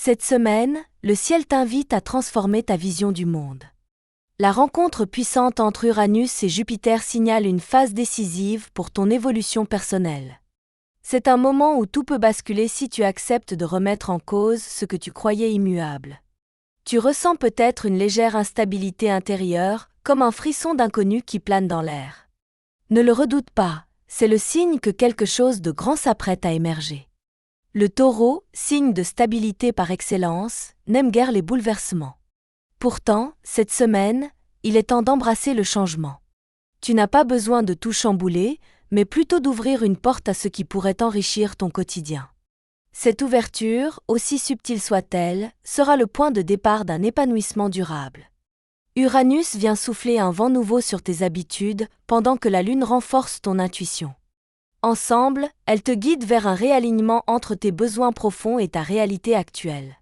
Cette semaine, le ciel t'invite à transformer ta vision du monde. La rencontre puissante entre Uranus et Jupiter signale une phase décisive pour ton évolution personnelle. C'est un moment où tout peut basculer si tu acceptes de remettre en cause ce que tu croyais immuable. Tu ressens peut-être une légère instabilité intérieure, comme un frisson d'inconnu qui plane dans l'air. Ne le redoute pas, c'est le signe que quelque chose de grand s'apprête à émerger. Le Taureau, signe de stabilité par excellence, n'aime guère les bouleversements. Pourtant, cette semaine, il est temps d'embrasser le changement. Tu n'as pas besoin de tout chambouler, mais plutôt d'ouvrir une porte à ce qui pourrait enrichir ton quotidien. Cette ouverture, aussi subtile soit-elle, sera le point de départ d'un épanouissement durable. Uranus vient souffler un vent nouveau sur tes habitudes, pendant que la Lune renforce ton intuition. Ensemble, elles te guident vers un réalignement entre tes besoins profonds et ta réalité actuelle.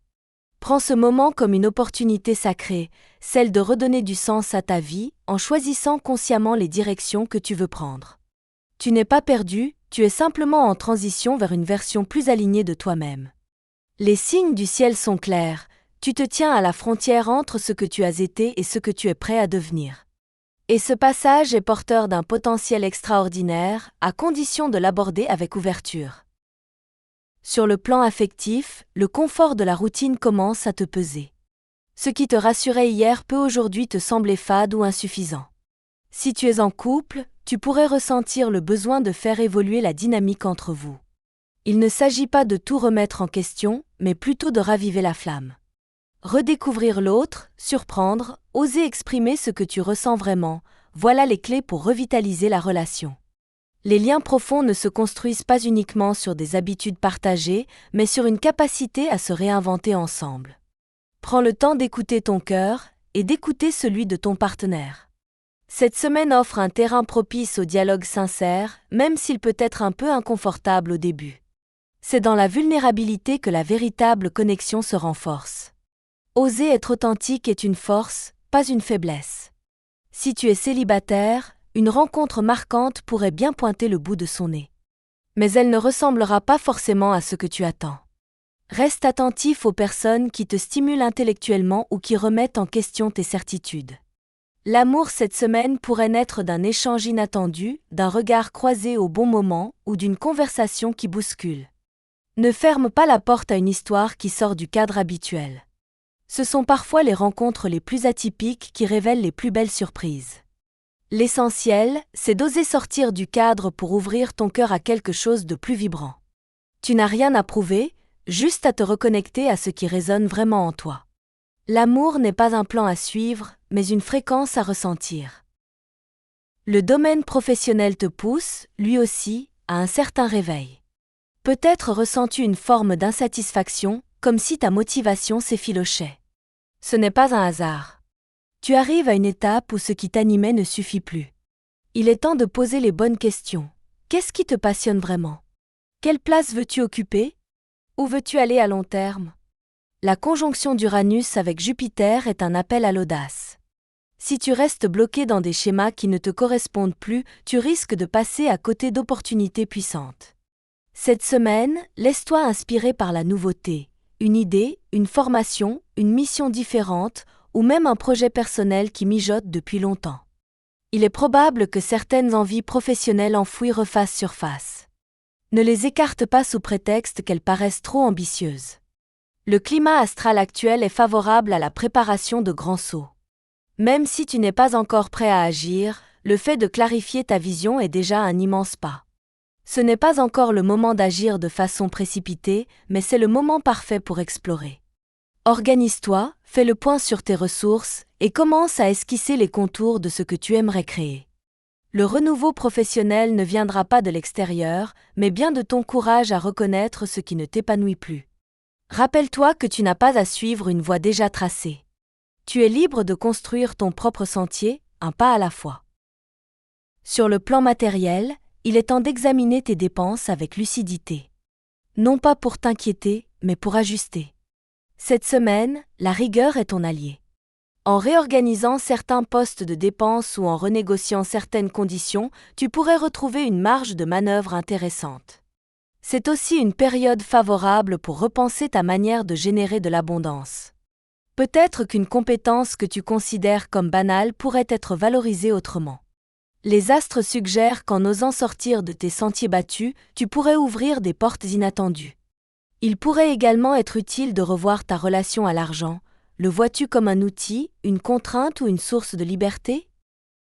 Prends ce moment comme une opportunité sacrée, celle de redonner du sens à ta vie en choisissant consciemment les directions que tu veux prendre. Tu n'es pas perdu, tu es simplement en transition vers une version plus alignée de toi-même. Les signes du ciel sont clairs, tu te tiens à la frontière entre ce que tu as été et ce que tu es prêt à devenir. Et ce passage est porteur d'un potentiel extraordinaire, à condition de l'aborder avec ouverture. Sur le plan affectif, le confort de la routine commence à te peser. Ce qui te rassurait hier peut aujourd'hui te sembler fade ou insuffisant. Si tu es en couple, tu pourrais ressentir le besoin de faire évoluer la dynamique entre vous. Il ne s'agit pas de tout remettre en question, mais plutôt de raviver la flamme. Redécouvrir l'autre, surprendre, oser exprimer ce que tu ressens vraiment, voilà les clés pour revitaliser la relation. Les liens profonds ne se construisent pas uniquement sur des habitudes partagées, mais sur une capacité à se réinventer ensemble. Prends le temps d'écouter ton cœur et d'écouter celui de ton partenaire. Cette semaine offre un terrain propice au dialogue sincère, même s'il peut être un peu inconfortable au début. C'est dans la vulnérabilité que la véritable connexion se renforce. Oser être authentique est une force, pas une faiblesse. Si tu es célibataire, une rencontre marquante pourrait bien pointer le bout de son nez. Mais elle ne ressemblera pas forcément à ce que tu attends. Reste attentif aux personnes qui te stimulent intellectuellement ou qui remettent en question tes certitudes. L'amour cette semaine pourrait naître d'un échange inattendu, d'un regard croisé au bon moment ou d'une conversation qui bouscule. Ne ferme pas la porte à une histoire qui sort du cadre habituel. Ce sont parfois les rencontres les plus atypiques qui révèlent les plus belles surprises. L'essentiel, c'est d'oser sortir du cadre pour ouvrir ton cœur à quelque chose de plus vibrant. Tu n'as rien à prouver, juste à te reconnecter à ce qui résonne vraiment en toi. L'amour n'est pas un plan à suivre, mais une fréquence à ressentir. Le domaine professionnel te pousse, lui aussi, à un certain réveil. Peut-être ressens-tu une forme d'insatisfaction, comme si ta motivation s'effilochait. Ce n'est pas un hasard. Tu arrives à une étape où ce qui t'animait ne suffit plus. Il est temps de poser les bonnes questions. Qu'est-ce qui te passionne vraiment? Quelle place veux-tu occuper? Où veux-tu aller à long terme? La conjonction d'Uranus avec Jupiter est un appel à l'audace. Si tu restes bloqué dans des schémas qui ne te correspondent plus, tu risques de passer à côté d'opportunités puissantes. Cette semaine, laisse-toi inspirer par la nouveauté, une idée, une formation, une mission différente, ou même un projet personnel qui mijote depuis longtemps. Il est probable que certaines envies professionnelles enfouies refassent surface. Ne les écarte pas sous prétexte qu'elles paraissent trop ambitieuses. Le climat astral actuel est favorable à la préparation de grands sauts. Même si tu n'es pas encore prêt à agir, le fait de clarifier ta vision est déjà un immense pas. Ce n'est pas encore le moment d'agir de façon précipitée, mais c'est le moment parfait pour explorer. Organise-toi, fais le point sur tes ressources et commence à esquisser les contours de ce que tu aimerais créer. Le renouveau professionnel ne viendra pas de l'extérieur, mais bien de ton courage à reconnaître ce qui ne t'épanouit plus. Rappelle-toi que tu n'as pas à suivre une voie déjà tracée. Tu es libre de construire ton propre sentier, un pas à la fois. Sur le plan matériel, il est temps d'examiner tes dépenses avec lucidité. Non pas pour t'inquiéter, mais pour ajuster. Cette semaine, la rigueur est ton allié. En réorganisant certains postes de dépenses ou en renégociant certaines conditions, tu pourrais retrouver une marge de manœuvre intéressante. C'est aussi une période favorable pour repenser ta manière de générer de l'abondance. Peut-être qu'une compétence que tu considères comme banale pourrait être valorisée autrement. Les astres suggèrent qu'en osant sortir de tes sentiers battus, tu pourrais ouvrir des portes inattendues. Il pourrait également être utile de revoir ta relation à l'argent. Le vois-tu comme un outil, une contrainte ou une source de liberté?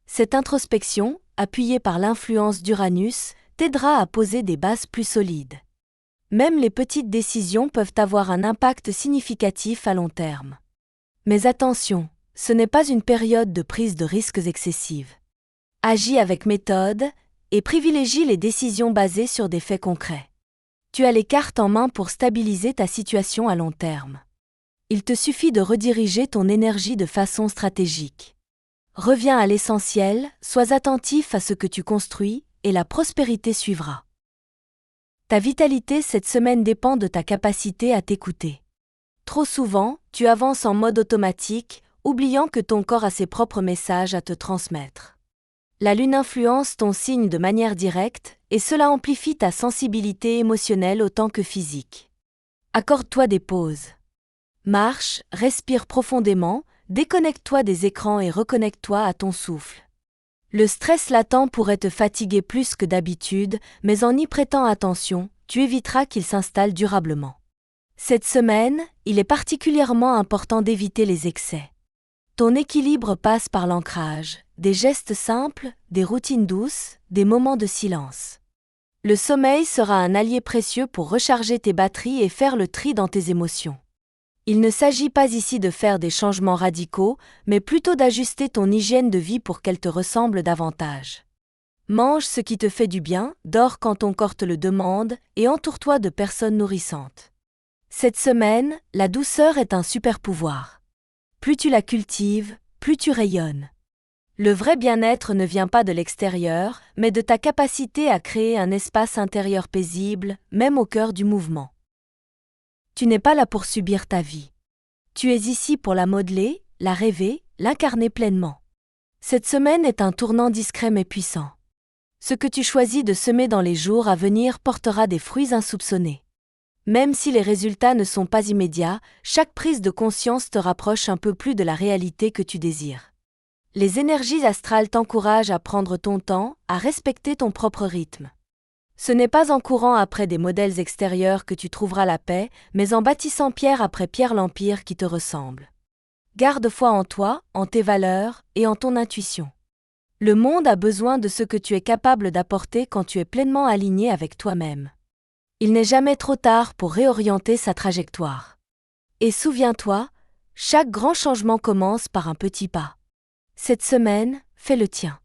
Cette introspection, appuyée par l'influence d'Uranus, t'aidera à poser des bases plus solides. Même les petites décisions peuvent avoir un impact significatif à long terme. Mais attention, ce n'est pas une période de prise de risques excessive. Agis avec méthode et privilégie les décisions basées sur des faits concrets. Tu as les cartes en main pour stabiliser ta situation à long terme. Il te suffit de rediriger ton énergie de façon stratégique. Reviens à l'essentiel, sois attentif à ce que tu construis, et la prospérité suivra. Ta vitalité cette semaine dépend de ta capacité à t'écouter. Trop souvent, tu avances en mode automatique, oubliant que ton corps a ses propres messages à te transmettre. La lune influence ton signe de manière directe, et cela amplifie ta sensibilité émotionnelle autant que physique. Accorde-toi des pauses. Marche, respire profondément, déconnecte-toi des écrans et reconnecte-toi à ton souffle. Le stress latent pourrait te fatiguer plus que d'habitude, mais en y prêtant attention, tu éviteras qu'il s'installe durablement. Cette semaine, il est particulièrement important d'éviter les excès. Ton équilibre passe par l'ancrage, des gestes simples, des routines douces, des moments de silence. Le sommeil sera un allié précieux pour recharger tes batteries et faire le tri dans tes émotions. Il ne s'agit pas ici de faire des changements radicaux, mais plutôt d'ajuster ton hygiène de vie pour qu'elle te ressemble davantage. Mange ce qui te fait du bien, dors quand ton corps te le demande, et entoure-toi de personnes nourrissantes. Cette semaine, la douceur est un super pouvoir. Plus tu la cultives, plus tu rayonnes. Le vrai bien-être ne vient pas de l'extérieur, mais de ta capacité à créer un espace intérieur paisible, même au cœur du mouvement. Tu n'es pas là pour subir ta vie. Tu es ici pour la modeler, la rêver, l'incarner pleinement. Cette semaine est un tournant discret mais puissant. Ce que tu choisis de semer dans les jours à venir portera des fruits insoupçonnés. Même si les résultats ne sont pas immédiats, chaque prise de conscience te rapproche un peu plus de la réalité que tu désires. Les énergies astrales t'encouragent à prendre ton temps, à respecter ton propre rythme. Ce n'est pas en courant après des modèles extérieurs que tu trouveras la paix, mais en bâtissant pierre après pierre l'empire qui te ressemble. Garde foi en toi, en tes valeurs et en ton intuition. Le monde a besoin de ce que tu es capable d'apporter quand tu es pleinement aligné avec toi-même. Il n'est jamais trop tard pour réorienter sa trajectoire. Et souviens-toi, chaque grand changement commence par un petit pas. Cette semaine, fais le tien.